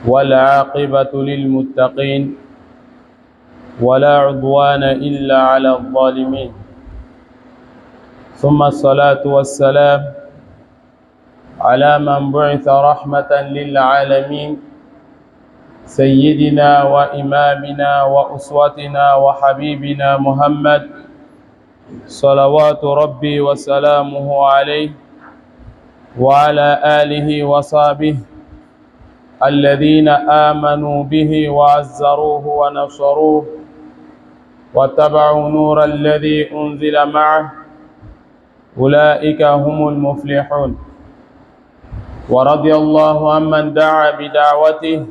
والعاقبة للمتقين ولا عدوان إلا على الظالمين ثم الصلاة والسلام على من بعث رحمة للعالمين سيدنا وإمامنا وأسوتنا وحبيبنا محمد صلوات ربي وسلامه عليه وعلى آله وصحبه الذين آمنوا به وعزروه ونصروه واتبعوا نور الذي أنزل معه أولئك هم المفلحون. ورضي الله عمن دعا بدعوته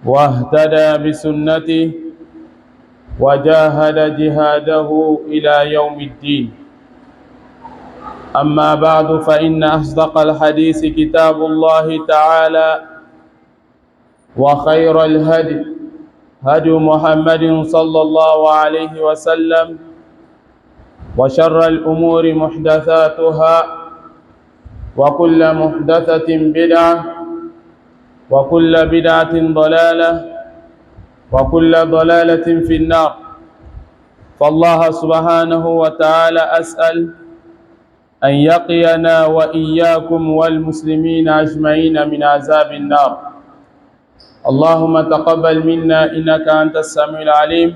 واهتدى بسنته وجاهد جهاده إلى يوم الدين. أما بعد، فإن أصدق الحديث كتاب الله تعالى، وخير الهدي هدي محمد صلى الله عليه وسلم، وشر الأمور محدثاتها، وكل محدثة بدعة، وكل بدعة ضلالة، وكل ضلالة في النار. فالله سبحانه وتعالى أسأل أن يقينا وإياكم والمسلمين أجمعين من عذاب النار. اللهم تقبل منا إنك أنت السميع العليم،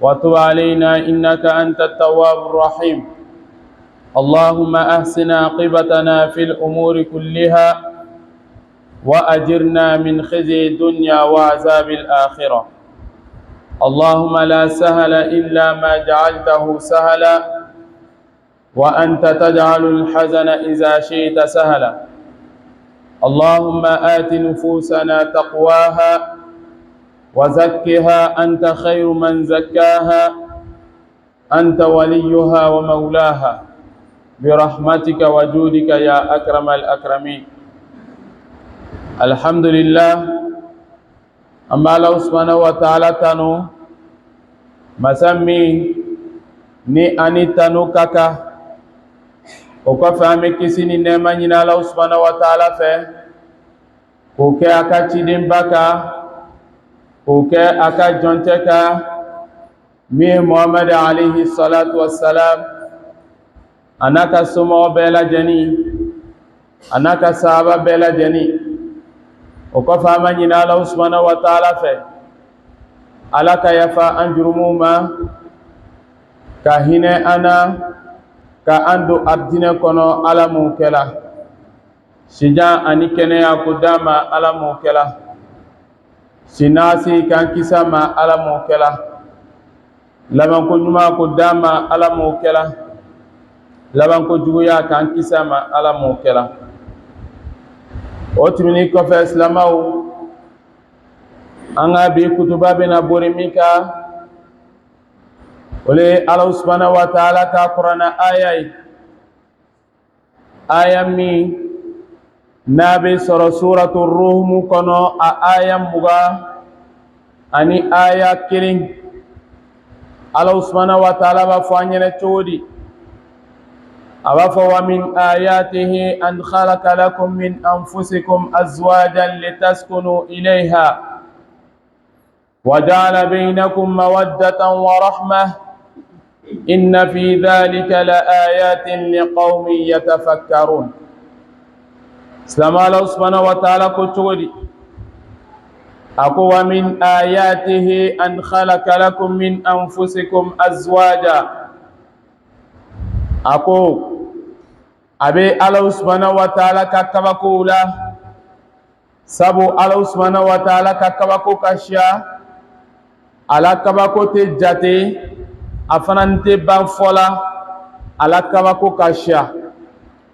وتب علينا إنك أنت التواب الرحيم. اللهم أحسن عاقبتنا في الأمور كلها، وأجرنا من خزي الدنيا وعذاب الآخرة. اللهم لا سهل إلا ما جعلته سهلا، وأنت تجعل الحزن إذا شئت سهلا. اللهم آت نفوسنا تقواها وزكها أنت خير من زكاها، أنت وليها ومولاها، برحمتك وجودك يا أكرم الأكرمين. الحمد لله. أما الله سبحانه وتعالى تنو مسمي ni ani tanu kaka o ko fami kisini nema nyina Allah subhanahu wa ta'ala fe ko ke aka chidin baka ko ke aka jonteka mi Muhammad alayhi salatu wassalam, anaka sumo bela jani, anaka sahaba bela jani o ko fama nyina Allah subhanahu wa ta'ala fe alaka yafa anjurumuma ka hine ana ka andu abdine kono alamu kela sija ani kene ya kudama alamu kela sinasi kan kisama alamu kela laban ko nyuma kudama alamu kela laban ko juguya kan kisama alamu kela. Otimini ko fa islamaw anga bi kutuba bena borimika ole Allah subhanahu wa ta'ala ka Qur'ana aya mi nabi suratul Rum kono a aya muga ani aya kiring. Allah subhanahu wa ta'ala ba fanyene todi awafa wa min ayatihi an khalaqa lakum min anfusikum azwajan litaskunu ilayha wa ja'ala bainakum mawaddatan wa rahmah inna fi dhalika la ayatin liqaumin yatafakkarun. Allah subhanahu wa ta'ala ko todi ako wa min ayatihi an khalaqa lakum min anfusikum azwaja, ako abe Allah subhanahu wa ta'ala ka kabakula sabu Allah subhanahu wa ta'ala ka kabako kasha ala kabako te jate afanante ban fola ala kabako kasha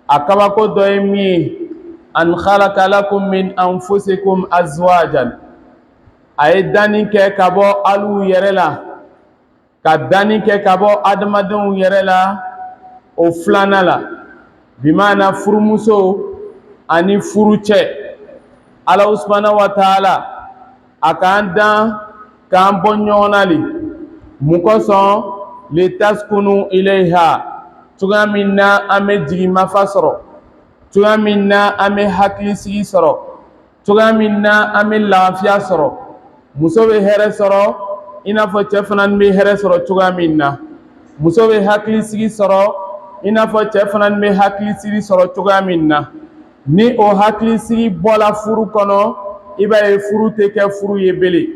akabako doemi an khalaqa lakum min anfusikum azwajan, ay dani ke kabo alu yerela ka dani ke kabo adamadenw yerela o flana la bimana furumuso ani furuche. Allah subhanahu wa ta'ala akanda kan bonyonali mukoson litaskunu ilayha, tugamina ame jigi mafasoro, tugamina ame hakili sigi soro, cogoya min na an bɛ lafiya sɔrɔ muso bɛ hɛrɛ sɔrɔ i n'a fɔ cɛ fana bɛ hɛrɛ sɔrɔ cogoya min na muso bɛ hakilisigi sɔrɔ i n'a fɔ cɛ fana bɛ hakilisigi sɔrɔ cogoya min na ni o hakilisigi bɔla furu kɔnɔ i b'a ye furu tɛ kɛ furu ye bele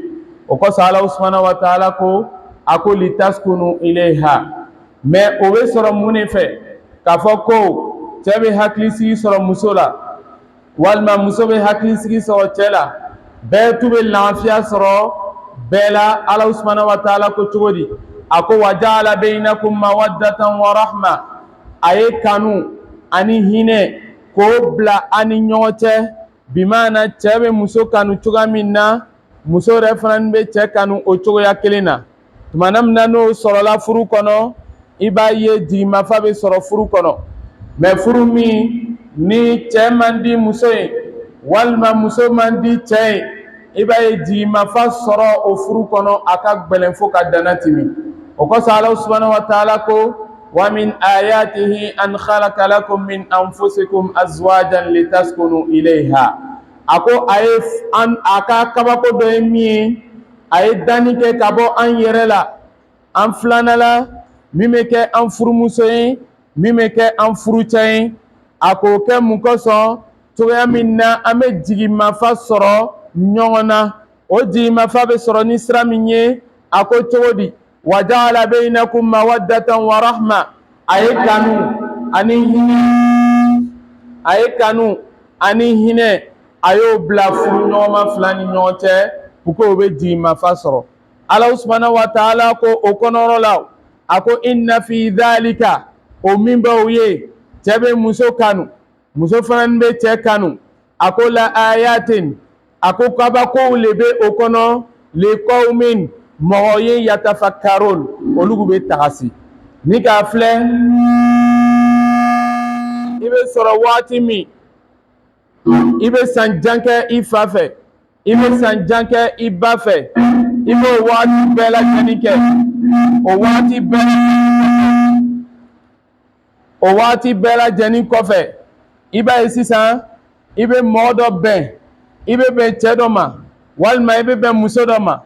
o kosɔn Ala subahanahu wa taala ko a ko litaskunu ilayha mais o bɛ sɔrɔ mun de fɛ k'a fɔ ko cɛ bɛ hakilisigi sɔrɔ muso la walima muso bɛ hakilisigi sɔrɔ cɛ la bɛɛ tu bɛ lafiya sɔrɔ bɛɛ la Ala subahanahu wa taala ko cogo di a ko wa ja'ala bainakum mawaddatan wa rahma a ye kanu ani hinɛ k'o bila an ni ɲɔgɔn cɛ bi maana cɛ bɛ muso kanu cogoya min na muso yɛrɛ fana bɛ cɛ kanu o cogoya kelen na tuma min na n'o sɔrɔla furu kɔnɔ i b'a ye jigimafa bɛ sɔrɔ furu kɔnɔ mais furu min ni cɛ man di muso ye walima muso man di cɛ ye i b'a ye jigimafa sɔrɔ o furu kɔnɔ a ka gɛlɛn fo ka dana timi o kosɔn Ala subahanahu wa taala ko wa min ayatihi an khalaqa lakum min anfusikum azwajan litaskunu ilayha a ko a ka kabako dɔ ye min ye a ye danni kɛ ka bɔ an yɛrɛ la an filanan la min bɛ kɛ an furumuso ye min bɛ kɛ an furucɛ ye a k'o kɛ mun kosɔn cogoya min na an bɛ jigimafa sɔrɔ ɲɔgɔn na o jigimafa bɛ sɔrɔ ni sira min ye a ko cogo di wa ja'ala bainakum mawaddatan wa rahma a ye kanu ani hinɛ a y'o bila furu ɲɔgɔnma fila ni ɲɔgɔn cɛ pour que o bɛ jigimafa sɔrɔ Ala subahanahu wa taala ko o kɔnɔyɔrɔ la a ko inna fi dhalika o min bɛ o ye cɛ bɛ muso kanu muso fana bɛ cɛ kanu a ko la ayatin a ko kabakow le bɛ o kɔnɔ li qawmin mɔgɔ ye yatafakkarun olu bɛ tagasi ni k'a filɛ i bɛ sɔrɔ waati min i bɛ san jan kɛ i fa fɛ i bɛ san jan kɛ i ba fɛ i b'o waati bɛɛ lajɛlen kɛ o waati bɛɛ lajɛlen kɔfɛ i b'a ye sisan i bɛ mɔgɔ dɔ bɛn i bɛ bɛn cɛ dɔ ma walima i bɛ bɛn muso dɔ ma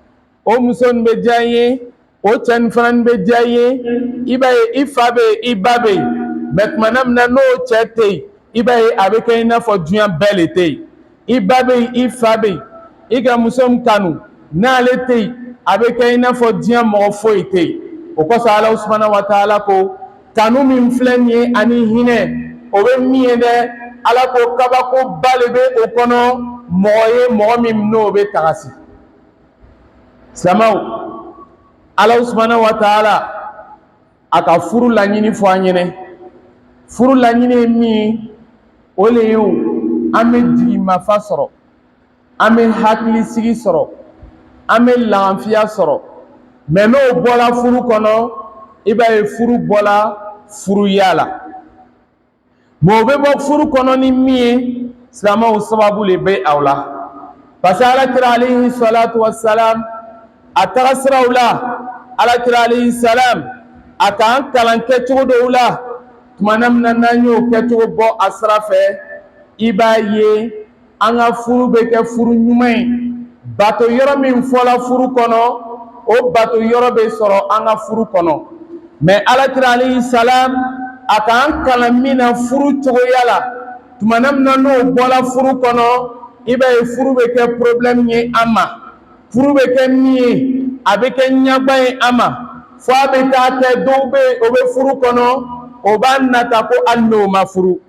o muso nin bɛ diya i ye o cɛ nin fana bɛ diya i ye i b'a ye i fa bɛ yen i ba bɛ yen mais tuma min na n'o cɛ tɛ yen i b'a ye a bɛ kɛ i n'a fɔ diɲɛ bɛɛ le tɛ yen i ba bɛ yen i fa bɛ yen i ka muso min kanu n'ale tɛ yen a bɛ kɛ i n'a fɔ diɲɛ mɔgɔ foyi tɛ yen o kosɔn Ala subahanahu wa taala ko kanu min filɛ nin ye ani hinɛ o bɛ min ye dɛ Ala ko kabako ba le bɛ o kɔnɔ mɔgɔ ye mɔgɔ min n'o bɛ tagasi silamɛw Ala subahanahu wa taala a ka furu laɲini fɔ an ɲɛna furu laɲini ye min ye o le ye an bɛ jigimafa sɔrɔ an bɛ hakilisigi sɔrɔ an bɛ lafiya sɔrɔ mais n'o bɔla furu kɔnɔ i b'a ye furu bɔla furuya la mais o bɛ bɔ furu kɔnɔ ni min ye silamɛw sababu le bɛ aw la parce que Alakira alayhi salatu wa salam a taga siraw la Alakira alayhi salam a k'an kalan kɛcogo dɔw la tuma min na n'an y'o kɛcogo bɔ a sira fɛ i b'a ye an ka furu bɛ kɛ furu ɲuman ye bato yɔrɔ min fɔla furu kɔnɔ o bato yɔrɔ bɛ sɔrɔ an ka furu kɔnɔ mais Alakira alayhi salam a k'an kalan min na furu cogoya la tuma min na n'o bɔla furu kɔnɔ i b'a ye furu bɛ kɛ problème ye an ma furu bɛ kɛ min ye a bɛ kɛ ɲagba ye an ma fo a bɛ taa kɛ dɔw bɛ yen o bɛ furu kɔnɔ o b'a nata ko hali n'o ma furu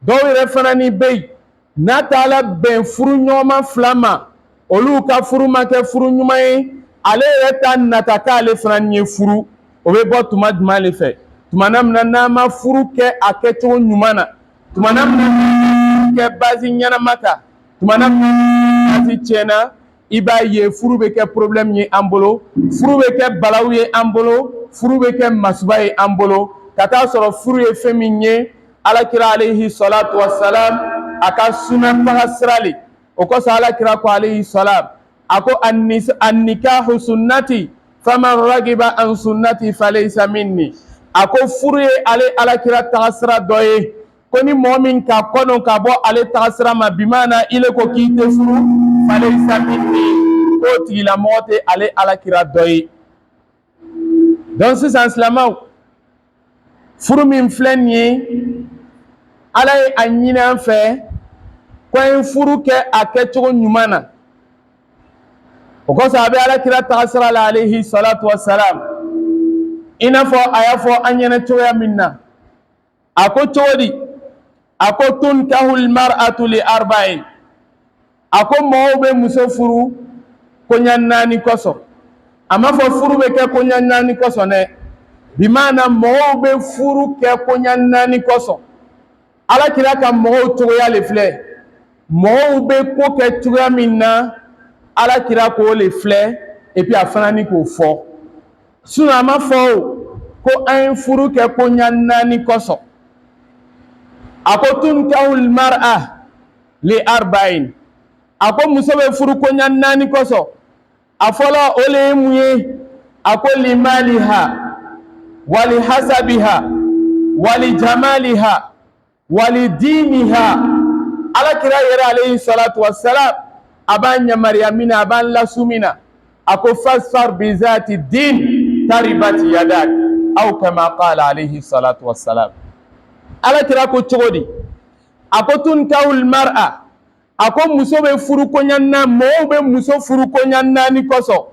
dɔw yɛrɛ fana ni bɛ yen n'a taala bɛn furu ɲɔgɔnma fila ma olu ka furu ma kɛ furu ɲuman ye ale yɛrɛ ta nata k'ale fana ye furu o bɛ bɔ tuma jumɛn de fɛ tuma min na n'an ma furu kɛ a kɛcogo ɲuman na tuma min na kɛ base ɲɛnama kan tuma min na base tiɲɛna i b'a ye furu bɛ kɛ problème ye an bolo furu bɛ kɛ balawu ye an bolo furu bɛ kɛ masuba ye an bolo ka taa sɔrɔ furu ye fɛn min ye Alakira alayhi salatu wa salam a ka suna taga sira le o kosɔn Alakira ko alayhi salam a ko an-nikahu sunnati faman ragiba an sunnati falaysa minni a ko furu ye ale Alakira taga sira dɔ ye koni momin ka kono ka bo ale tagasira ma bimana ile ko kite furu fale samini ko tigila mote ale alakira doyi donc sisan silamaw furu min filɛ nin ye ala ye a ɲini an fɛ ko an ye furu kɛ a kɛcogo ɲuman na o kosɔn a bɛ alakira tagasira la alayhi salatu wasalam i n'a fɔ a y'a fɔ an ɲɛna cogoya min na a ko cogo di a ko tunkahul mar'atu li arba'in a ko mɔgɔw bɛ muso furu koɲa 4 kosɔn a ma fɔ furu bɛ kɛ koɲa 4 kosɔn dɛ bi maana mɔgɔw bɛ furu kɛ koɲa 4 kosɔn alakira ka mɔgɔw cogoya le filɛ mɔgɔw bɛ ko kɛ cogoya min na alakira k'o le filɛ et puis a fana ni k'o fɔ sinon a ma fɔ ko an ye furu kɛ koɲa 4 kosɔn a ko tunkahul mar'a li arba'in a ko muso bɛ furu koɲa 4 kosɔn a fɔlɔ o le ye mun ye a ko limaliha wali hasabiha wali jamaliha wali diniha alakira yɛrɛ alayhi salatu wassalam a b'an yamaruya min na a b'an lasu min na a ko fasfar bizati din taribati yadak aw kama qala alayhi salatu wassalam alakira ko cogo di a ko tunkahul mar'a a ko muso bɛ furu koɲa 4 mɔgɔw bɛ muso furu koɲa 4 kosɔn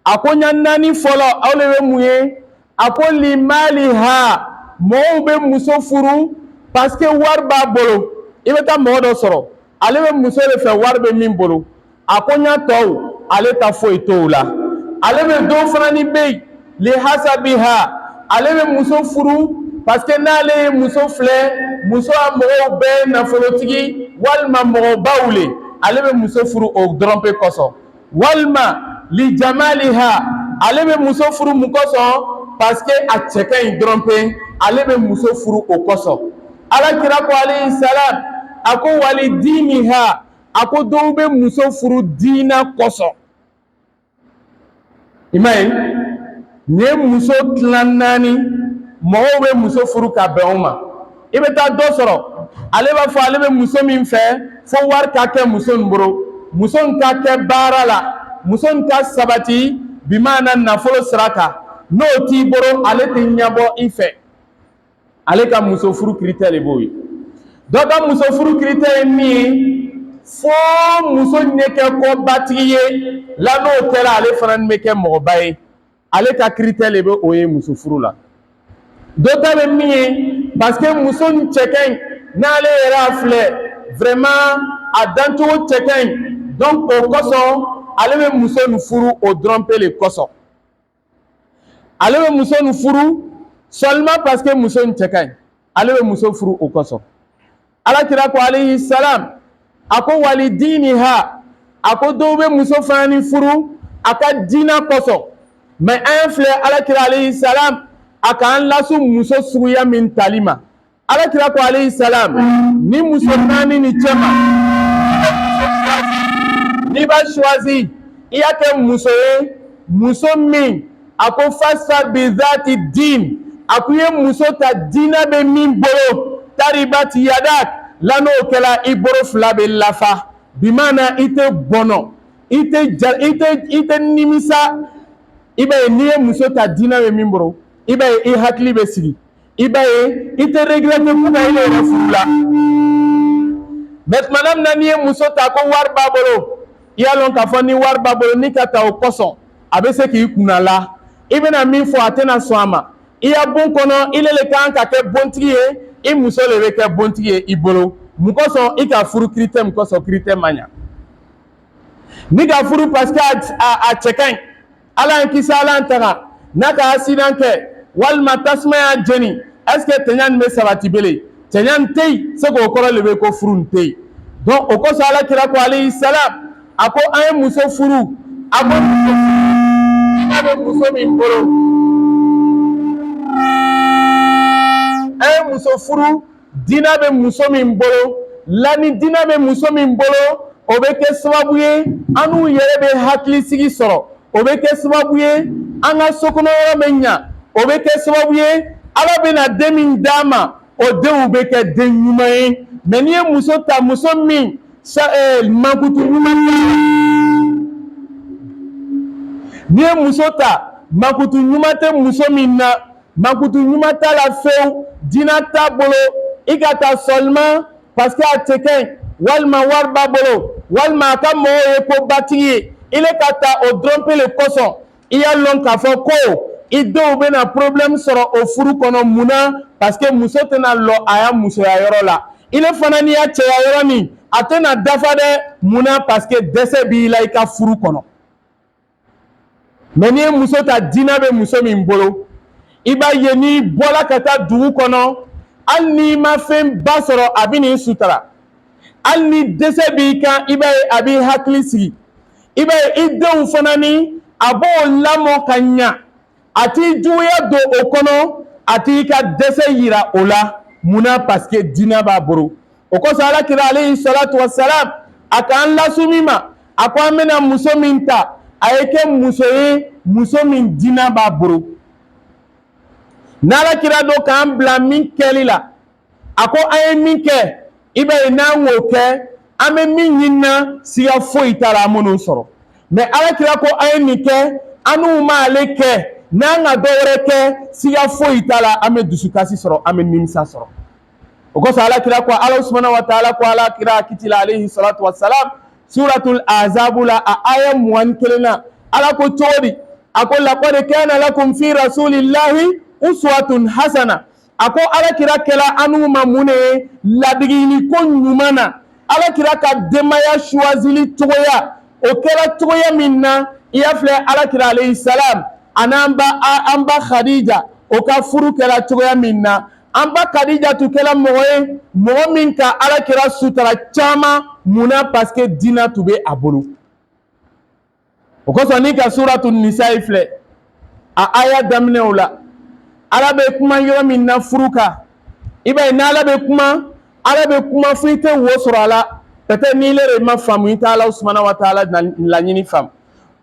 a koɲa 4 fɔlɔ aw le bɛ mun ye a ko limaliha mɔgɔw bɛ muso furu parce que wari b'a bolo i bɛ taa mɔgɔ dɔ sɔrɔ ale bɛ muso de fɛ wari bɛ min bolo a koɲa tɔw ale ta foyi t'o la ale bɛ dɔ fana ni bɛ yen li hasabiha ale bɛ muso furu parce que n'ale ye muso filɛ muso a mɔgɔw bɛɛ nafolotigi walima mɔgɔbaw le ale bɛ muso furu o dɔrɔn pe kosɔn walima li jamaliha ale bɛ muso furu mun kosɔn parce que a cɛ ka ɲi dɔrɔn pe ale bɛ muso furu o kosɔn alakira ko alayhi salam a ko wali diniha a ko dɔw bɛ muso furu diina kosɔn i ma ye nin ye muso tilan 4 mɔgɔw bɛ muso furu ka bɛn o ma i bɛ taa dɔ sɔrɔ ale b'a fɔ ale bɛ muso min fɛ fo wari ka kɛ muso in bolo muso in ka kɛ baara la muso in ka sabati bi maana nafolo sira kan n'o t'i bolo ale tɛ ɲɛbɔ i fɛ ale ka muso furu critère de b'o ye dɔ ka muso furu critère ye min ye fo muso ɲɛ kɛ kɔbatigi ye la n'o kɛra ale fana bɛ kɛ mɔgɔba ye ale ka critère de bɛ o ye muso furu la dɔ ta bɛ min ye parce que muso in cɛ ka ɲi n'ale yɛrɛ a filɛ vraiment a dancogo cɛ ka ɲi donc o kosɔn ale bɛ muso in furu o dɔrɔn pe le kosɔn ale bɛ muso in furu seulement parce que muso in cɛ ka ɲi ale bɛ muso furu o kosɔn alakira ko alayhi salam a ko wali diniha a ko dɔw bɛ muso fana ni furu a ka diina kosɔn mais an filɛ alakira alayhi salam a k'an lasu muso suguya min tali ma alakira ko alayhi salam ni muso 4 ni cɛ ma n'i b'a choisi i y'a kɛ muso ye muso min a ko fasfar bizati din a ko i ye muso ta diina bɛ min bolo taribati yadak la n'o kɛla i bolo 2 bɛ lafa bi maana i tɛ bɔnɔ i tɛ nimisa i b'a ye n'i ye muso ta diina bɛ min bolo i b'a ye i hakili bɛ sigi i b'a ye i tɛ regretter ko ka i yɛrɛ furu la mais tuma min na n'i ye muso ta ko wari b'a bolo i y'a dɔn k'a fɔ ni wari b'a bolo ni ka ta o kosɔn a bɛ se k'i kunna la i bɛna min fɔ a tɛna sɔn a ma i ya bon kɔnɔ i le kan ka kɛ bontigi ye i muso le bɛ kɛ bontigi ye i bolo mun kosɔn i ka furu critère mun kosɔn critère ma ɲa ni ka furu parce que a cɛ ka ɲi ala y'an kisi ala y'an tanga n'a ka accident kɛ walima tasuma y'a jeni est-ce que tɛɲa nin bɛ sabati bele tɛɲa nin tɛ yen se k'o kɔrɔ le bɛ ko furu nin tɛ yen donc o kosɔn alakira ko alayhi salam a ko an ye muso furu a ko diina bɛ muso min bolo an ye muso furu diina bɛ muso min bolo la ni diina bɛ muso min bolo o bɛ kɛ sababu ye an n'u yɛrɛ bɛ hakilisigi sɔrɔ o bɛ kɛ sababu ye an ka sokɔnɔ yɔrɔ bɛ ɲa o bɛ kɛ sababu ye ala bɛna den min d'a ma o denw bɛ kɛ den ɲuman ye mais n'i ye muso ta muso min mankutu ɲuman n'i ye muso ta mankutu ɲuman tɛ muso min na mankutu ɲuman t'a la fewu diinɛ t'a bolo i ka taa seulement parce que a cɛ ka ɲi walima wari b'a bolo walima a ka mɔgɔw ye ko batigi ye ile ka taa o dɔrɔn pe le kosɔn i y'a lɔn k'a fɔ ko i denw bɛna problème sɔrɔ o furu kɔnɔ mun na parce que muso tɛna lɔ a ya musoya yɔrɔ la ile fana n'i ya cɛya yɔrɔ min a tɛna dafa dɛ mun na parce que dɛsɛ b'i la i ka furu kɔnɔ mais n'i ye muso ta diinɛ bɛ muso min bolo i b'a ye n'i bɔra ka taa dugu kɔnɔ hali n'i ma fɛn ba sɔrɔ a bɛ n'i sutura hali ni dɛsɛ b'i kan i b'a ye a b'i hakili sigi i b'a ye i denw fana ni a b'o lamɔ ka ɲa a t'i juguya don o kɔnɔ a t'i ka dɛsɛ yira o la mun na parce que diinɛ b'a bolo o kosɔn alakira alehi salatu wasalam a k'an lasu min ma a ko an bɛna muso min ta a ye kɛ muso ye muso min diinɛ b'a bolo n'alakira do k'an bila min kɛli la a ko an ye min kɛ i b'a ye n'an k'o kɛ an bɛ min ɲini na siga foyi t'a la an minnu sɔrɔ mais alakira ko an ye nin kɛ an n'u m'ale kɛ n'an ka dɔ wɛrɛ kɛ siga foyi t'a la an bɛ dusukasi sɔrɔ an bɛ nimisa sɔrɔ o kosɔn alakira ko ala subhanahu wa ta'ala ko alakira kiti la alehi salatu wasalam suratul azabu la a aya 21 na ala ko cogo di a ko laqad kana lakum fi rasulillahi uswatun hasana a ko alakira kɛla an n'u ma mun de ye ladigini ko ɲuman na alakira ka denbaya choisili cogoya o kɛra cogoya min na i y'a filɛ alakira alayhi salam an ba khadija o ka furu kɛra cogoya min na an ba khadija tu kɛra mɔgɔ ye mɔgɔ min ka alakira sutura caman mun na parce que diinɛ tun bɛ a bolo o kosɔn n'i ka suratu nisa filɛ a aya daminɛw la ala bɛ kuma yɔrɔ min na furu kan i b'a ye n'ala bɛ kuma fo i tɛ wo sɔrɔ a la peut-être n'i yɛrɛ ma faamu i tɛ ala subhanahu wa ta'ala laɲini faamu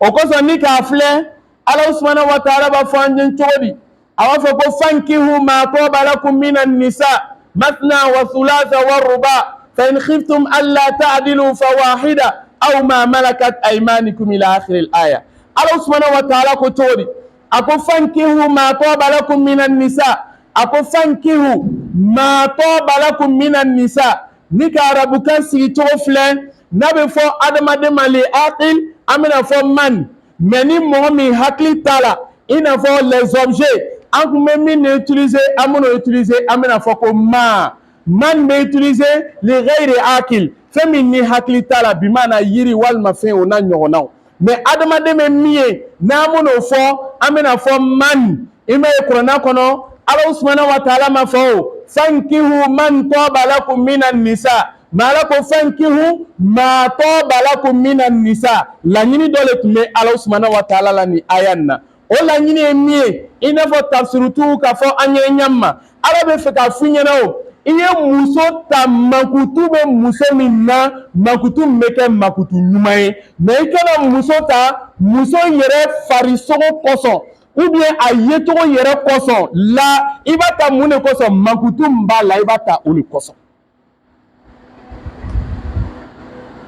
o kosɔn ni k'a filɛ ala subhanahu wa ta'ala b'a fɔ an ye cogo di a b'a fɔ ko fankihu ma taba lakum mina nisa mathna wa thulatha wa ruba fa in khiftum alla ta'dilu fawahida aw ma malakat aymanikum ila akhir al-aya ala subhanahu wa ta'ala ko cogo di a ko fankihu ma taba lakum mina nisa a ko fankihu ma taba lakum mina nisa ni ka arabukan sigi cogo filɛ n'a bɛ fɔ adamaden ma le aqil an bɛna fɔ man mais ni mɔgɔ min hakili t'a la i n'a fɔ les objets an tun bɛ min utiliser an bɛna utiliser an bɛna fɔ ko man bɛ utiliser le ghayri aqil fɛn min ni hakili t'a la bi maana yiri walima fɛn o n'a ɲɔgɔnnaw mais adamaden bɛ min ye n'an bɛn'o fɔ an bɛna fɔ man i b'a ye kuranɛ kɔnɔ ala subhanahu wa ta'ala ma fɔ o fankihu man taba lakum minan nisa mala ko fankihu ma taba lakum minan nisa laɲini dɔ le tun bɛ ala subhanahu wa ta'ala la ni aya in na o laɲini ye min ye i n'a fɔ tafsirutigiw k'a fɔ an ye ɲɛ ma ala bɛ fɛ k'a f'u ɲɛna o i ye muso ta mankutu bɛ muso min na mankutu min bɛ kɛ mankutu ɲuman ye mais i kana muso ta muso yɛrɛ farisogo kosɔn ou bien a yecogo yɛrɛ kosɔn la i b'a ta mun de kosɔn mankutu min b'a la i b'a ta o de kosɔn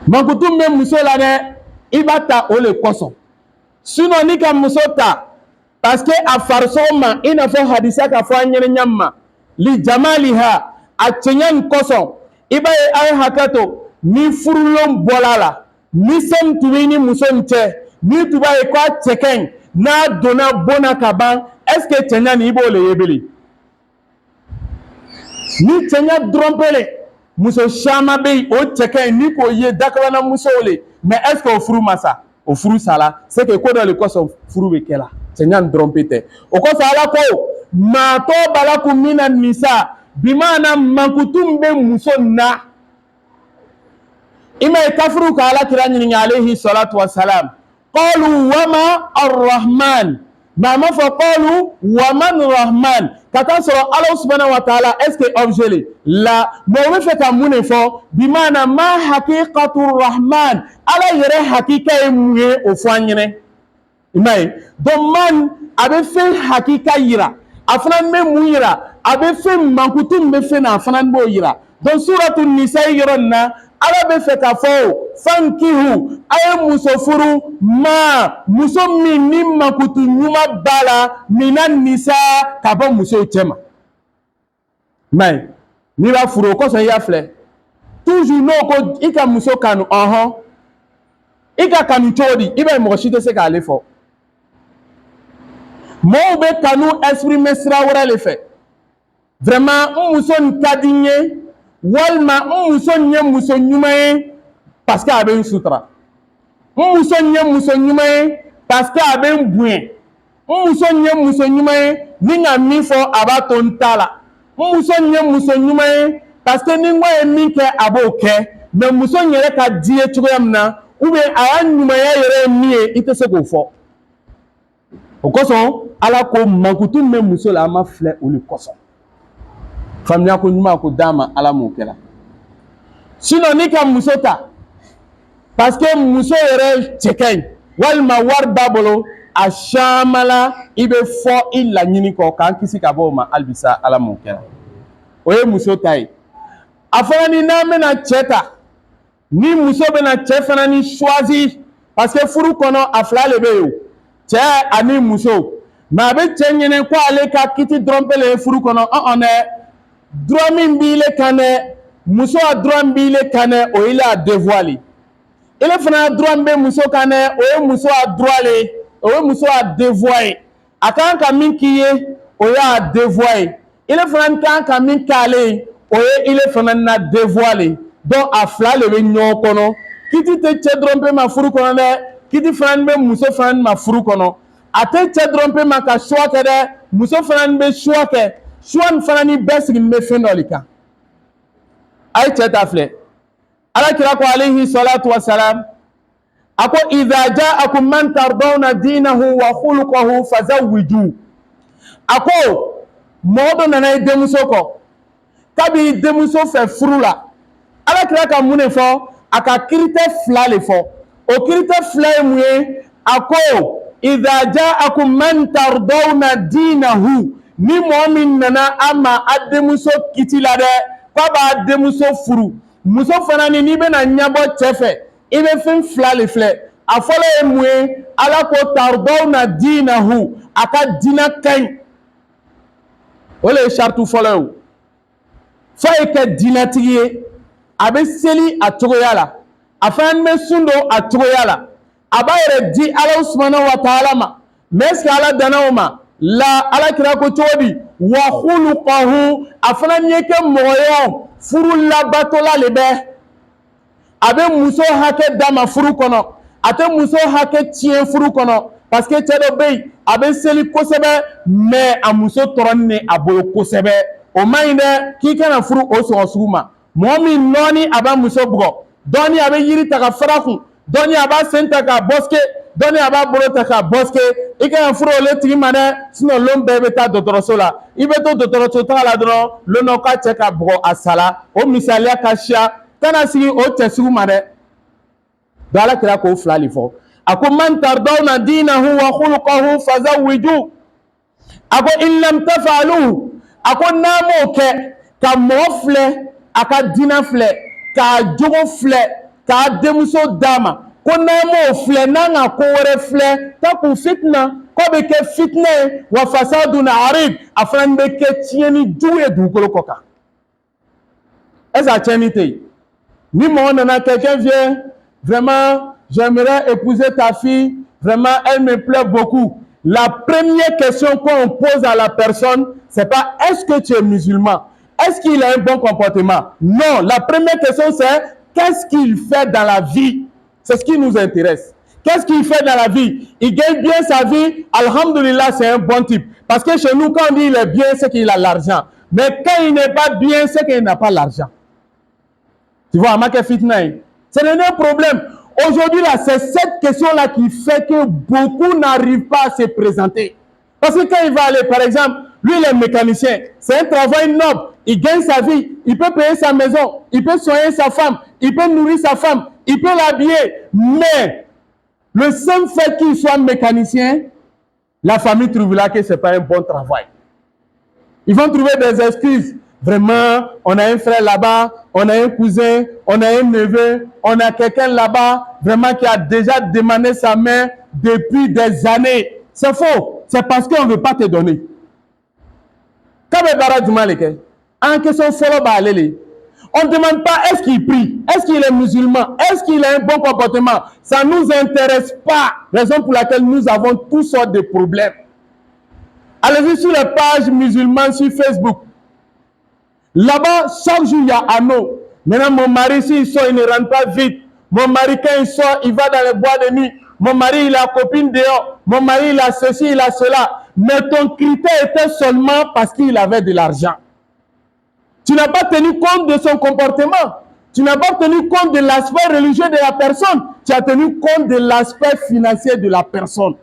mankutu min bɛ muso la dɛ i b'a ta o de kosɔn sinon n'i ka muso ta parce que a farisogo ma i n'a fɔ hadisa k'a fɔ an ɲɛna ɲam ma li jamaliha a cɛɲɛ nin kosɔn i b'a ye a ye hakɛ to ni furulon bɔra la ni sɛm tun b'i ni muso in cɛ ni tun b'a ye k'a cɛ ka ɲi n'a donna bon na ka ban est ce que cɛɲa nin i b'o le ye bilen ni cɛɲa dɔrɔn pele muso caman bɛ yen o cɛ ka ɲi ni k'o ye dakabanna musow le mais est ce que o furu ma sa o furu sala c'est que ko dɔ le kosɔn furu bɛ kɛ la cɛɲa nin dɔrɔn pe tɛ o kosɔn ala ko maa tɔ bala kun mina nisa bi maana mankutu min bɛ muso na i ma ye kafiriw ka alakira ɲininka alehi salatu wa salam qalu wama arrahman mais a ma fɔ qalu waman rahman ka taa sɔrɔ ala subhanahu wa ta'ala est ce que objet le la mais o bɛ fɛ ka mun de fɔ bi maana ma haqiqatu rahman ala yɛrɛ hakika ye mun ye o fɔ an ɲɛnɛ i ma ye donc man a bɛ fɛn hakika yira a fana bɛ mun yira abe fe mankutum be fe na fanan bo yira donc suratul nisa yoronna ala be fe ka fo fankihu ay muso furu ma muso min ni mankutu nyuma bala minan nisa ka ba muso tema mais ni la furu ko so ya fle toujours no ko ika muso kanu ika kanu chodi ibe mo shite se ka le fo mo be kanu exprimer sira wora le fait vraiment muso nkadinye walma muso nye muso nyumaye parce que abe sutra muso nye muso nyumaye parce que abe buye muso nye muso nyumaye ninga mifo abaton tala muso nye muso nyumaye parce que ningwa emike aboke mais muso nyere ka die chugoyamna ube aya nyumaya yere mie itese ko fo okoso ala ko mankutu me muso la ma fle oli koso famia ko nyuma ko dama ala mo kela sinon ni ka muso ta parce que muso yere cheken walma war babolo a shamala ibe fo illa nyini ko kan kisi ka bo ma albisa ala mo kela oye muso tai afana ni na mena cheta ni muso bena chefana ni choisi parce que furu kono afla lebe yo che ani muso ma be chenyene ko ale ka kiti drompele furu kono on dromi mbile kane muso a drom mbile kane o ile a dévoiler ile fana drom be muso kane o muso a droile o muso a dévoiler akan ka min kiye o ya dévoiler ile fana kan ka min kale o ile fana na dévoiler donc afla le be nyon kono kiti te che drompe ma furu kono ne kiti fana be muso fana ma furu kono ate che drompe ma ka choix ke de muso fana be choix ke choix fana ni besigi me fendolika ay che tafle ala kira ko alayhi salatu wassalam ako idha ja'akum man tardawna dinahu wa khuluquhu fazawwiju ako modo nanay demuso ko kabi demuso fe furula ala kira ka mune fo aka kirite fla le fo o kirite fla muye ako idha ja'akum man tardawna dinahu ni mu'min nana ama ademuso kitila de ko ba ademuso furu muso fana ni bena nyabo chefe ibe fin fla le fle afole muye ala ko tardawna dinahu aka dina kan ole shartu folo fa ke dinatiye abe seli a togoyala afan me sundo a togoyala abayere di ala subhanahu wa ta'ala ma meski ala danawma la ala kira ko todi wa khuluquhu afan nyeke moyo furu la batola lebe abe muso hake dama furu kono ate muso hake tien furu kono parce que tedo bey abe seli kosebe mais a muso toronne aboyo kosebe o mayne ki kana furu o so suguma momi noni aba muso bugo doni abe yiri taka faraku doni aba senta ka boske doni aba bolo taka boske ika furo le tigi mane sino lombe beta dotoroso la ibeto dotoroso ta la dro lono ka cheka bugo asala o misalia ka sha kana sigi o tesugu mane dala kira ko flali fo ako man tardawna dinahu wa khuluquhu fazawwiju ako in lam taf'aluhu ako namo ke ka mofle aka dina fle ka jogo fle ka demuso dama ko namo fle nanga ko wore fle ta ku fitna ko be ke fitne wa fasadun arid afran be ke tieni duwe dugolo koka esa chenite ni mo nana quelqu'un vient vraiment j'aimerais épouser ta fille vraiment elle me plaît beaucoup la première question qu'on pose à la personne c'est pas est-ce que tu es musulman. Est-ce qu'il a un bon comportement? Non. La première question, c'est qu'est-ce qu'il fait dans la vie? C'est ce qui nous intéresse. Qu'est-ce qu'il fait dans la vie? Il gagne bien sa vie. Alhamdulillah, c'est un bon type. Parce que chez nous, quand on dit il est bien, c'est qu'il a l'argent. Mais quand il n'est pas bien, c'est qu'il n'a pas l'argent. Tu vois, Amake Fitnaï, c'est un problème. Aujourd'hui, là, c'est cette question-là qui fait que beaucoup n'arrivent pas à se présenter. Parce que quand il va aller, par exemple, lui, il est mécanicien. C'est un travail noble. Il gagne sa vie. Il peut payer sa maison. Il peut soigner sa femme. Il peut nourrir sa femme. Il peut l'habiller. Mais le seul fait qu'il soit mécanicien, la famille trouve là que ce n'est pas un bon travail. Ils vont trouver des excuses. Vraiment, on a un frère là-bas, on a un cousin, on a un neveu, on a quelqu'un là-bas, vraiment qui a déjà demandé sa main depuis des années. C'est faux. C'est parce qu'on ne veut pas te donner. Quand on parle du mal, en question, on ne demande pas est-ce qu'il prie, est-ce qu'il est musulman, est-ce qu'il a un bon comportement. Ça ne nous intéresse pas. Raison pour laquelle nous avons toutes sortes de problèmes. Allez-y sur les pages musulmanes sur Facebook. Là-bas, chaque jour, il y a anneau. Maintenant, mon mari, s'il sort, il ne rentre pas vite. Mon mari, quand il sort, il va dans les bois de nuit. Mon mari, il a copine dehors. Mon mari, il a ceci, il a cela. Mais ton critère était seulement parce qu'il avait de l'argent. Tu n'as pas tenu compte de son comportement. Tu n'as pas tenu compte de l'aspect religieux de la personne. Tu as tenu compte de l'aspect financier de la personne.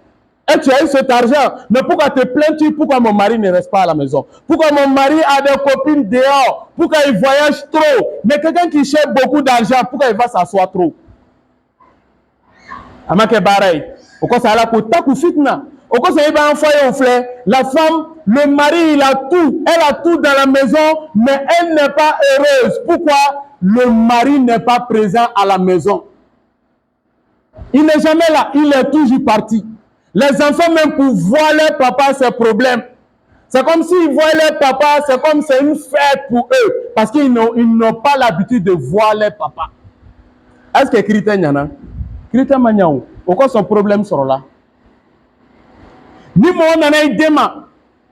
Et tu as eu cet argent. Mais pourquoi te plains-tu? Pourquoi mon mari ne reste pas à la maison? Pourquoi mon mari a des copines dehors? Pourquoi il voyage trop? Mais quelqu'un qui cherche beaucoup d'argent, pourquoi il va s'asseoir trop? Amake pareil. Pourquoi ça a la côte? Fitna. Pourquoi ça va envoyer au fleur? La femme, le mari, il a tout. Elle a tout dans la maison, mais elle n'est pas heureuse. Pourquoi? Le mari n'est pas présent à la maison. Il n'est jamais là. Il est toujours parti. Les enfants, même pour voir leur papa, c'est problème. C'est comme s'ils voient leur papa, c'est comme c'est une fête pour eux. Parce qu'ils n'ont pas l'habitude de voir leur papa. Est-ce que Christian y en a? Christian Magnaou, pourquoi son problème sera là? Ni moi, on en a eu des mains.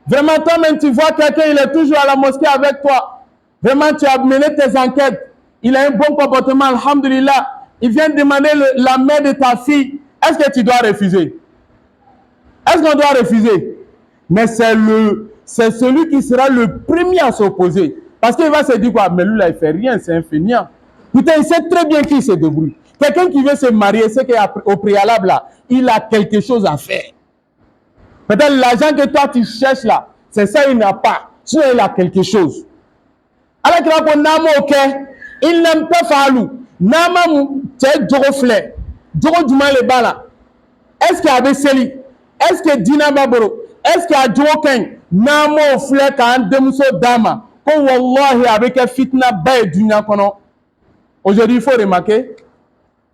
Vraiment, toi-même, tu vois quelqu'un, il est toujours à la mosquée avec toi. Vraiment, tu as mené tes enquêtes. Il a un bon comportement, alhamdulillah. Il vient demander la main de ta fille. Est-ce que tu dois refuser? Est-ce qu'on doit refuser? Mais c'est celui qui sera le premier à s'opposer. Parce qu'il va se dire quoi? Mais lui là, il fait rien, c'est un fainéant. Putain, il sait très bien qu'il se débrouille. Quelqu'un qui veut se marier, c'est qu'au préalable là, il a quelque chose à faire. Peut-être l'argent que toi tu cherches là, c'est ça il n'a pas. Sinon il a quelque chose. Alors qu'il va pour Namo, ok, il n'aime pas Falou. Nama, c'est Djorofle. Djoro Duma le bala. Est-ce qu'il y a Besseli? Est-ce que Dina Baboro? Est-ce qu'il y a Djoken? Namo Flek à un demuso dama. Comme Wallahi avec un fitna bay dunya kono. Aujourd'hui, il faut remarquer,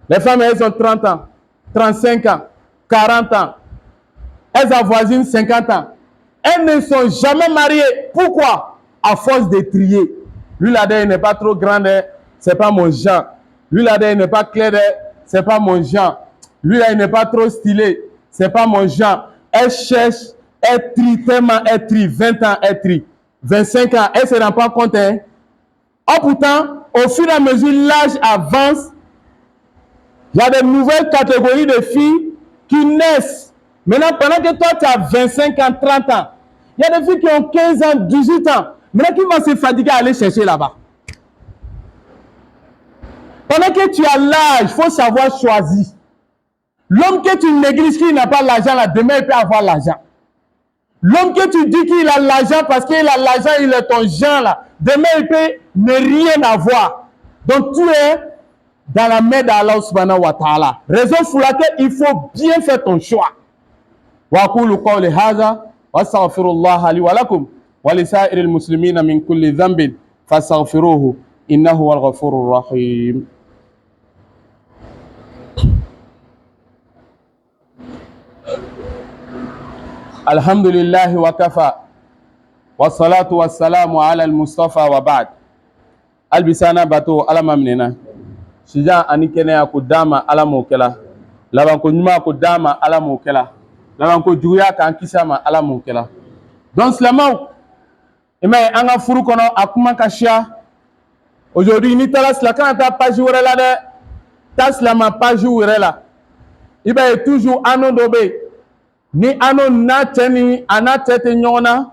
les femmes, elles ont 30 ans, 35 ans, 40 ans. Elles avoisinent 50 ans. Elles ne sont jamais mariées. Pourquoi? À force de trier. Lui, là, il n'est pas trop grand, c'est pas mon genre. Lui, là, il n'est pas clair, c'est pas mon genre. Lui, là, il n'est pas trop stylé, c'est pas mon genre. Elle cherche, elle trie tellement, elle trie. 20 ans, elle trie. 25 ans, elle ne se rend pas compte. Hein? Oh, pourtant, au fur et à mesure, l'âge avance. Il y a de nouvelles catégories de filles qui naissent. Maintenant, pendant que toi, tu as 25 ans, 30 ans, il y a des filles qui ont 15 ans, 18 ans. Maintenant, qui vont se fatiguer à aller chercher là-bas? Pendant que tu as l'âge, il faut savoir choisir. L'homme que tu négliges, qui n'a pas l'argent, là, demain, il peut avoir l'argent. L'homme que tu dis qu'il a l'argent parce qu'il a l'argent, il est ton genre, là. Demain, il peut ne rien avoir. Donc, tu es dans la main d'Allah subhanahu wa ta'ala. Raison pour laquelle il faut bien faire ton choix. Wa aqulu qawli hadha wa astaghfirullah li wa lakum wa li sa'iril muslimina min kulli dhanbin fastaghfiruhu innahu huwal ghafurur rahim. Alhamdulillah wa kafa wa salatu wa salamu ala al-mustafa wa ba'd. Albisana bato ala mamnena. Sijan ani kɛnɛya ko dama ala m'o kɛla. Laban ko ɲuman ko dama ala m'o kɛla. Laban ko juguya k'an kisa ma ala m'o kɛla. Donc silamɛw, mais an ka furu kɔnɔ a kuma ka siya. Aujourd'hui ni taara sila kana taa page wɛrɛ la dɛ. Taa silama page wɛrɛ la. I b'a ye toujours anneau dɔ bɛ yen. Ni anneau n'a cɛ ni a n'a cɛ tɛ ɲɔgɔn na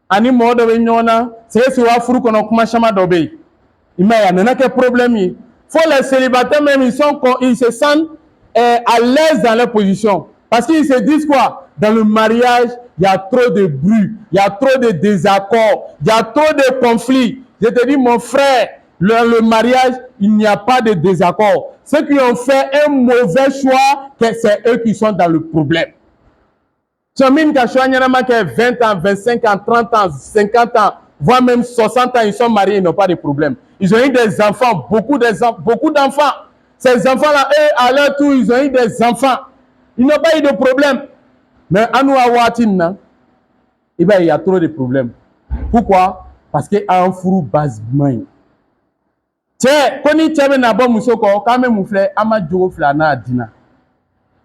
ani mɔgɔ dɔ bɛ ɲɔgɔn na c'est que wa furu kɔnɔ kuma caman dɔ bɛ yen. I m'a ye a nana kɛ problème ye. Faut les célibataires même ils se sentent à l'aise dans leur position parce qu'ils se disent quoi? Dans le mariage, il y a trop de bruit, il y a trop de désaccords, il y a trop de conflits. Je te dis mon frère, le mariage, il n'y a pas de désaccord. Ceux qui ont fait un mauvais choix, c'est eux qui sont dans le problème. Tchamin Kachouanyama qui a 20 ans, 25 ans, 30 ans, 50 ans, voire même 60 ans, ils sont mariés, ils n'ont pas de problème. Ils ont eu des enfants, beaucoup d'enfants. Ces enfants-là, eux, à leur tour, ils ont eu des enfants. Ils n'ont pas eu de problème. Mais à nous, à Watin, il y a trop de problèmes. Pourquoi? Parce que un fourou base main. Tiens, quand il tient un bon moussoko, quand même, mon frère, ama djogo flana dina.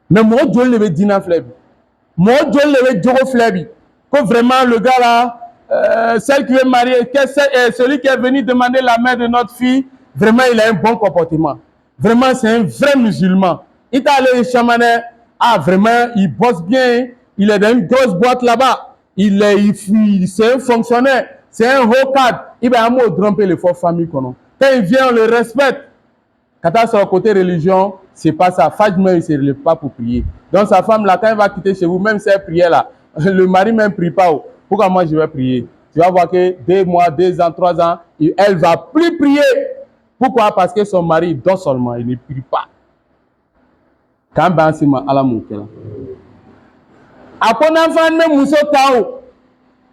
Mais moi, je le veux dina fleb. Moi, je le veux djogo flebi. Que vraiment, le gars là, celle qui veut marier, celui qui est venu demander la main de notre fille, vraiment, il a un bon comportement. Vraiment, c'est un vrai musulman. Il est allé chez Chamané, ah, vraiment, il bosse bien, il est dans une grosse boîte là-bas. C'est un fonctionnaire, c'est un haut cadre. Il va me tromper les forces familles. Quand il vient, on le respecte. Quand il est sur le côté religion, c'est pas ça. Fajme, il ne se relève pas pour prier. Donc sa femme là, quand elle va quitter chez vous, même si elle priait là, le mari même ne prie pas. Pourquoi moi je vais prier? Tu vas voir que 2 mois, 2 ans, 3 ans, elle ne va plus prier. Pourquoi? Parce que son mari dort seulement, il ne prie pas. Quand ben c'est ma ala moukela. Après n'enfant même muso tao,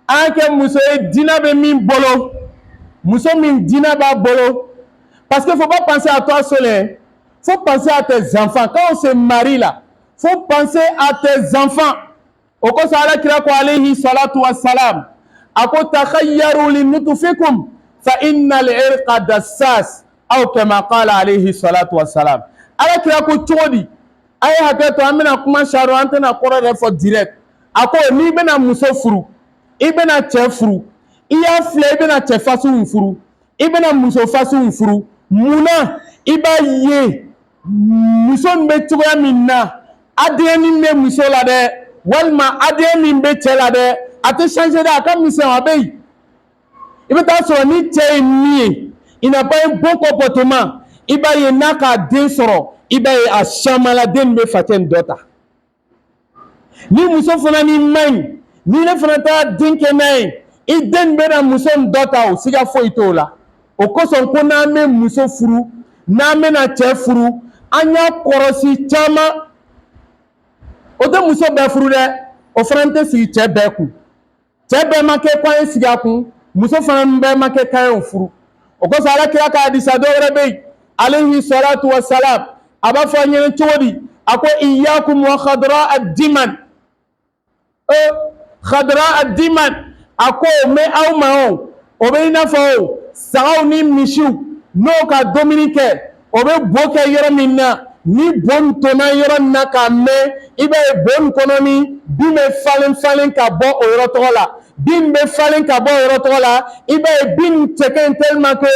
anke muso e dina be min bolo, muso min dina ba bolo. Parce qu'il faut pas penser à toi seul, faut penser à tes enfants. Quand on se marie là, faut penser à tes enfants. Au cas où Allah kira ko alayhi salatu wassalam, ako takhayyaru li nutufikum fa innal irqa dassas aw kama qala alayhi salatu wassalam. Allah kira ko chodi ay hakato amina kuma sharo antena kora refo direct. Ako ni bena muso furu, i bena cɛ furu, i y'a filɛ i bena cɛ fasuw furu, i bena muso fasuw furu. Munna i b'a ye muso min bɛ cogoya min na ADN min bɛ muso la dɛ walima ADN min bɛ cɛ la dɛ a tɛ changer dɛ a ka misɛn a bɛ yen. I bɛ taa sɔrɔ ni cɛ ye min ye il n'a pas un bon comportement i b'a ye n'a ka den sɔrɔ i b'a ye a caman la den bɛ fa cɛ dɔ ta. Ni muso fana ni maɲi ni ne fana taara den kɛ n'a ye i den bɛ na muso dɔ ta o siga foyi t'o la. O kosɔn ko n'an bɛ muso furu n'an bɛna cɛ furu an y'a kɔlɔsi caman. O tɛ muso bɛɛ furu dɛ o fana tɛ sigi cɛ bɛɛ kun. Cɛ bɛɛ ma kɛ k'an ye sigi a kun muso fana bɛɛ ma kɛ k'an ye furu. O kosɔn ala kira ka hadisa dɔ wɛrɛ bɛ yen alayhi salatu wa salam a b'a fɔ an ɲɛna cogo di a ko iyakum wa khadra ad-diman. Khadra ad-diman a ko o bɛ aw ma o bɛ i n'a fɔ o sagaw ni misiw n'o ka dumuni kɛ o bɛ bo kɛ yɔrɔ min na ni bo in tonna yɔrɔ min na k'a mɛn i b'a ye bo in kɔnɔ ni bin bɛ falen falen ka bɔ o yɔrɔ tɔgɔ la bin bɛ falen ka bɔ o yɔrɔ tɔgɔ la i b'a ye bin cɛ ka ɲi tellement que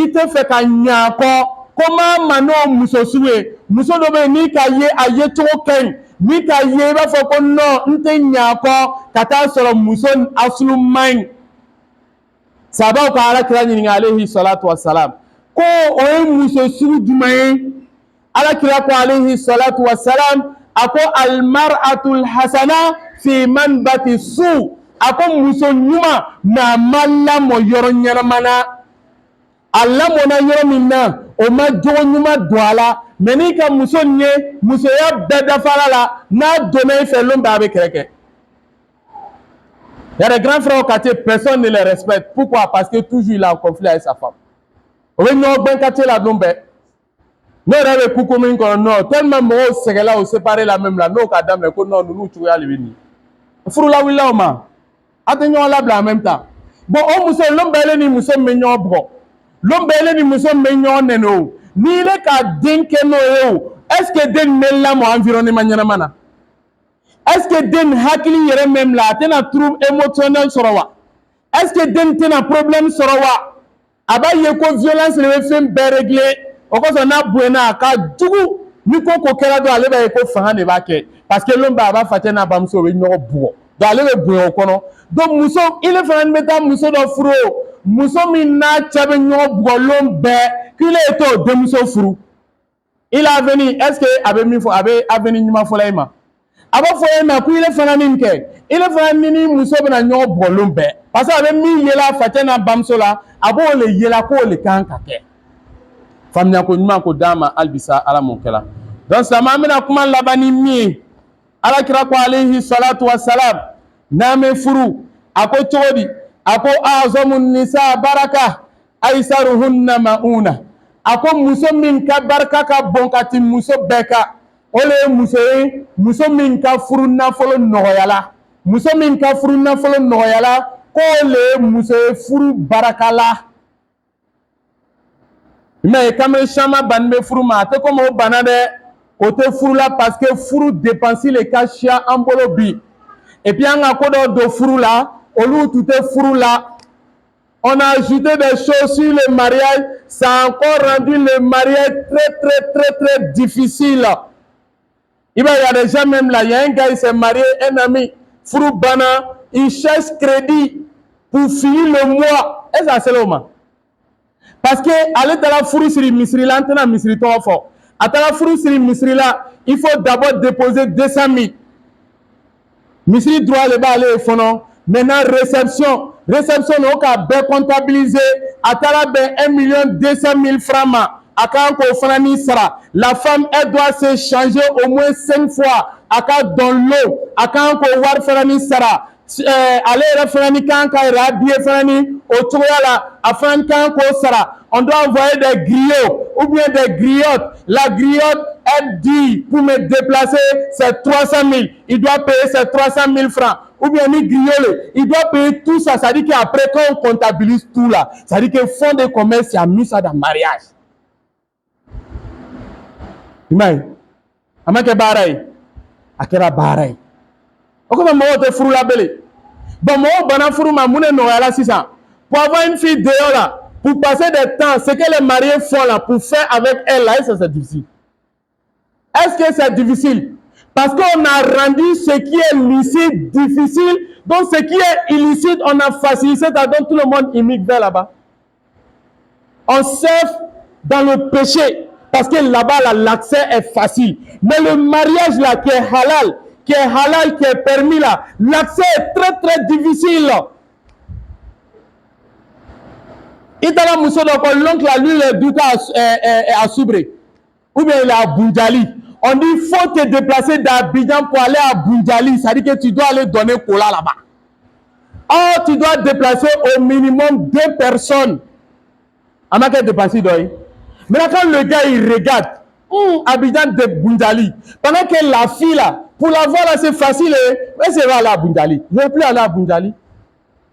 i tɛ fɛ ka ɲa a kɔ ko maa ma n'o muso sugu ye muso dɔ bɛ yen n'i ka ye a ye cogo ka ɲi n'i ka ye i b'a fɔ ko non n tɛ ɲa a kɔ ka taa sɔrɔ muso asulu man ɲi. Sabaw ka ala kira ɲininka alayhi salatu wassalam ko o ye muso sugu jumɛn ye ala kira ko alayhi salatu wassalam a ko almar'atul hasana fi manbati su a ko muso ɲuman mais a ma lamɔ yɔrɔ ɲɛnama na a lamɔna yɔrɔ min na o ma jogo ɲuman don a la mais n'i ka muso nin ye musoya bɛɛ dafara la n'a donna i fɛ lon bɛɛ a bɛ kɛlɛ. Il y a des grands frères au quartier, personne ne les respecte. Pourquoi? Parce que toujours il a un conflit avec sa femme. On veut nous bien quartier là donc ben. Nous rêvons pour comme non tellement moi c'est là on séparer la même là nous cadam mais que non nous tu vas aller venir. Furu la willa o ma. Attention la bla en même temps. Bon on muso lombele ni muso menyo bro. Lombele ni muso menyo neno. Ni le ka denke no yo. Est-ce que den mela mo environnement nyana mana? Est-ce que den hakili yere même là tena trouble émotionnel sorowa? Est-ce que den tena problème sorowa? Aba ye ko violence le fait be régler o ko so na buena ka jugu ni ko ko kera do ale ba ye ko fanga ne ba ke parce que l'homme ba fa tena ba muso we nyo buo do ale be buo kono do muso ile fa meta muso do furo muso min na chabe nyo buo lombe kile to de muso furu il a venu est-ce que abe mi fo abe aveni nyima fo laima aba fo na ku ile fana nin ke ile fana ni muso bena nyo bolon be parce que abe mi yela fatena bamso la abo le yela ko le kan ka ke famnya ko nyuma ko dama albisa ala mon kala donc ça m'a mena kuma labani mi alakira ko alayhi salatu wassalam name furu ako todi ako azamun nisa baraka aisaruhunna mauna ako muso min ka baraka ka bon kati muso beka ole muso min ka furu nafolo nogoyala muso min ka furu nafolo nogoyala ko le muso furu barakala mais kamel chama banbe furu ma te comme o banade côté furu là parce que furu dépenser les cachia en bolobi et puis on a quoi de furu là au lieu tout est furu là on a ajouté des choses sur le mariage, ça a encore rendu le mariage très difficile. Il y a des gens même là, il y a un gars, il s'est marié, un ami, Furu Bana, il cherche crédit pour finir le mois. Et ça, c'est le moment. Parce que, à l'état Furu Siri Misri, là, on a Misri trop fort. À la Furu Siri Misri, là, il faut d'abord déposer 200 000. Misri droit le bas aller au fond. Maintenant, réception au cas bien comptabilisé à travers 1 200 000 francs à quand la femme elle doit se changer au moins 5 fois à quand dans l'eau à quand war frani sara aller frani quand radier frani au toyala afin quand sara on doit envoyer des griots ou bien des griottes la griotte elle dit pour me déplacer c'est 300 000 il doit payer ces 300 000 francs ou bien ni griole, il doit payer tout ça. Ça dit qu'après, quand on comptabilise tout là, ça dit que fonds de commerce, il y a mis ça dans le mariage. Imagine. Amake baray. Akera baray. Pourquoi moi te furu la belle? Bon, moi, bana furu ma moune no ala 600. Pour avoir une fille dehors là, pour passer des temps, ce que les mariés font là, pour faire avec elle là, c'est difficile. Est-ce que c'est difficile? Parce qu'on a rendu ce qui est licite difficile, donc ce qui est illicite, on a facilité, donc tout le monde immigre vers là-bas. On surfe dans le péché, parce que là-bas, l'accès est facile. Mais le mariage là, qui est halal, qui est permis là, l'accès est très difficile. Itala Mousso, donc l'oncle a lui le doute à Soubré, ou bien il est à Boundjali. On dit il faut te déplacer d'Abidjan pour aller à Boundjali. Ça dit que tu dois aller donner Kola là-bas. Or, tu dois déplacer au minimum 2 personnes. À ma quête de passer d'oeil. Mais là, quand le gars il regarde, Abidjan de Boundjali, pendant que la fille là, pour la voir là, c'est facile, elle se va aller à Boundjali. Je ne veux plus aller à Boundjali.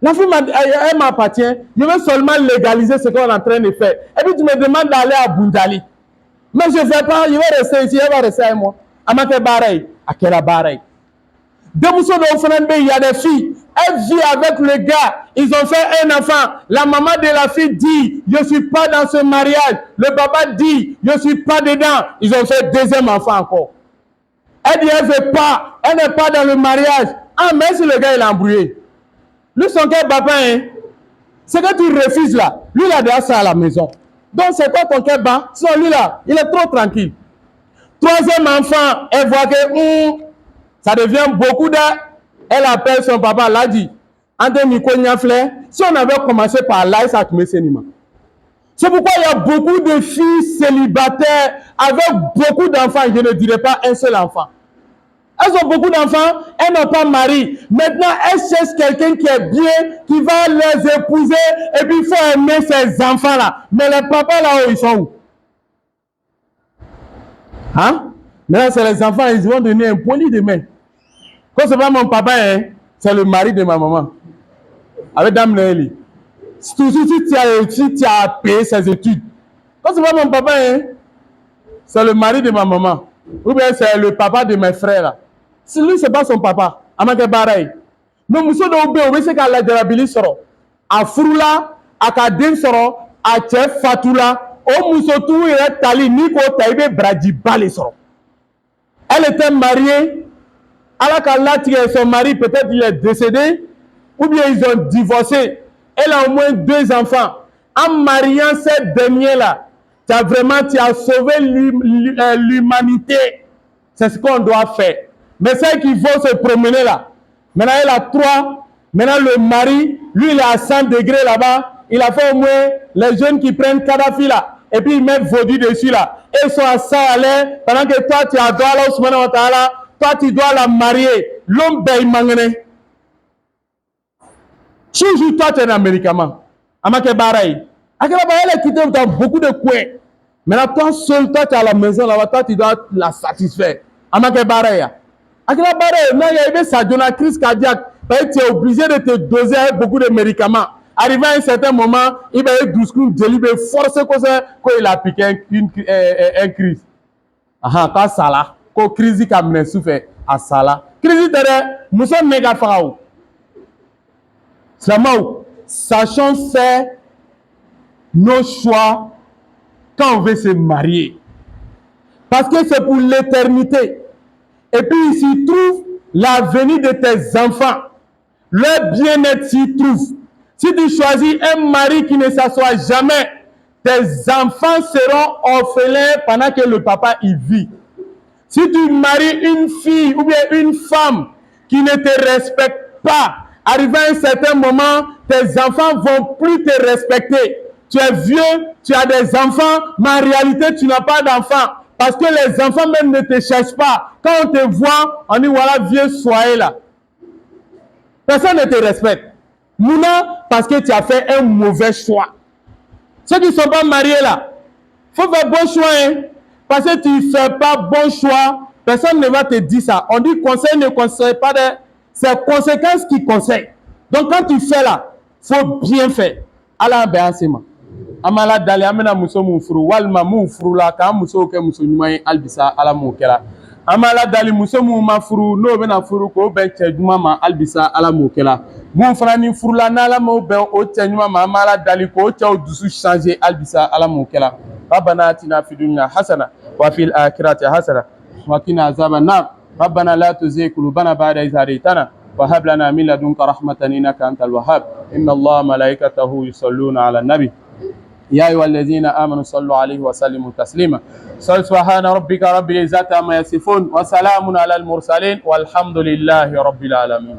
La fille elle m'appartient. Je veux seulement légaliser ce qu'on est en train de faire. Et puis tu me demandes d'aller à Boundjali. Mais je ne fais pas, je vais rester ici, elle va rester avec moi. Amake Baray, Akela Baray. Il y a des filles, elles vivent avec le gars, ils ont fait un enfant. La maman de la fille dit, je ne suis pas dans ce mariage. Le papa dit, je ne suis pas dedans. Ils ont fait 2e enfant encore. Elle dit, elle ne veut pas, elle n'est pas dans le mariage. Ah, mais si le gars il est embrouillé. Lui, son cœur papa, hein, c'est que tu refuses là. Lui, il a déjà ça à la maison. Donc, c'est quoi ton cœur bas? Sinon, lui là, il est trop tranquille. 3e enfant, elle voit que ça devient beaucoup d'heures. Elle appelle son papa, l'a dit. Si on avait commencé par là, ça te met séniment. C'est pourquoi il y a beaucoup de filles célibataires avec beaucoup d'enfants. Je ne dirais pas un seul enfant. Elles ont beaucoup d'enfants, elles n'ont pas mari. Maintenant, elles cherchent quelqu'un qui est bien, qui va les épouser, et puis il faut aimer ces enfants-là. Mais les papas là-haut, ils sont où? Hein? Maintenant, c'est les enfants, ils vont donner un poli demain. Quand c'est pas mon papa, hein, c'est le mari de ma maman. Avec Dame Nelly. Si tu as payé ses études. Quand c'est pas mon papa, hein, c'est le mari de ma maman. Ou bien c'est le papa de mes frères là. Si lui, c'est pas son papa. Amake Baray. Mais Mousso de Oube, c'est qu'à la dérabili soro. A Froula, a Kaden soro, a Chef Fatoula. O Mousso tout est tali, Niko Taïbe Bradjibale soro. Elle était mariée. Alors qu'Allah, son mari, peut-être il est décédé. Ou bien ils ont divorcé. Elle a au moins 2 enfants. En mariant cette dernière-là, tu as sauvé l'humanité. C'est ce qu'on doit faire. Mais celle qui vont se promener là, maintenant elle a 3, maintenant le mari, lui il est à 100 degrés là-bas, il a fait au moins les jeunes qui prennent Kadhafi là, et puis ils mettent Vaudu dessus là, et ils sont à 100 à l'air, pendant que toi tu as Allah subhanahu wa ta'ala, toi tu dois la marier. L'homme paye mangane. Toujours toi tu es un médicament. Amake Baraï. Akela elle est quittée dans beaucoup de coins. Maintenant, toi seul, toi tu es à la maison là-bas, toi tu dois la satisfaire. Amake Baraï. Akela Baraï, non, il y a eu ça, une crise cardiaque. Tu es obligé de te doser avec beaucoup de médicaments. Arrivé à un certain moment, il va y avoir 12 coups de délibéré, forcé quand il a piqué un crise. Aha, quand ça là, quand crise qui a mené souffert à ça là. Crise derrière, nous sommes méga pharaons. Sachons faire nos choix quand on veut se marier. Parce que c'est pour l'éternité. Et puis il s'y trouve l'avenir de tes enfants. Leur bien-être s'y trouve. Si tu choisis un mari qui ne s'assoit jamais, tes enfants seront orphelins pendant que le papa y vit. Si tu maries une fille ou bien une femme qui ne te respecte pas, arrivé à un certain moment, tes enfants vont plus te respecter. Tu es vieux, tu as des enfants, mais en réalité, tu n'as pas d'enfants. Parce que les enfants même ne te cherchent pas. Quand on te voit, on dit voilà, vieux, soyez là. Personne ne te respecte. Mouna, parce que tu as fait un mauvais choix. Ceux qui ne sont pas mariés là, il faut faire bon choix. Hein? Parce que tu ne fais pas bon choix, personne ne va te dire ça. On dit conseil ne conseille pas, c'est conséquences qui conseillent. Donc quand tu fais là, il faut bien faire. Allah béassima. Amala dali amena muso mufuru walma mufuru la ka muso ke muso nyumai albisa ala mokela. Amala dali muso mu mafuru no bena furu ko ben tejuma ma albisa ala mokela. Mun fana ni furu la na ala mo ben o tejuma ma amala dali ko o dusu changer albisa ala mokela. Rabbana atina fid dunya hasana wa fil akhirati hasana wa qina azaban nar. Rabbana la tuzigh qulubana ba'da idh hadaytana wa hab lana min ladunka rahmatan innaka antal wahhab. Inna Allaha malaikatahu yusalluna 'alan nabi. يا أيها الذين آمنوا صلوا عليه وسلموا تسليما. سبحان ربك رب العزة عما يصفون وسلام على المرسلين والحمد لله رب العالمين.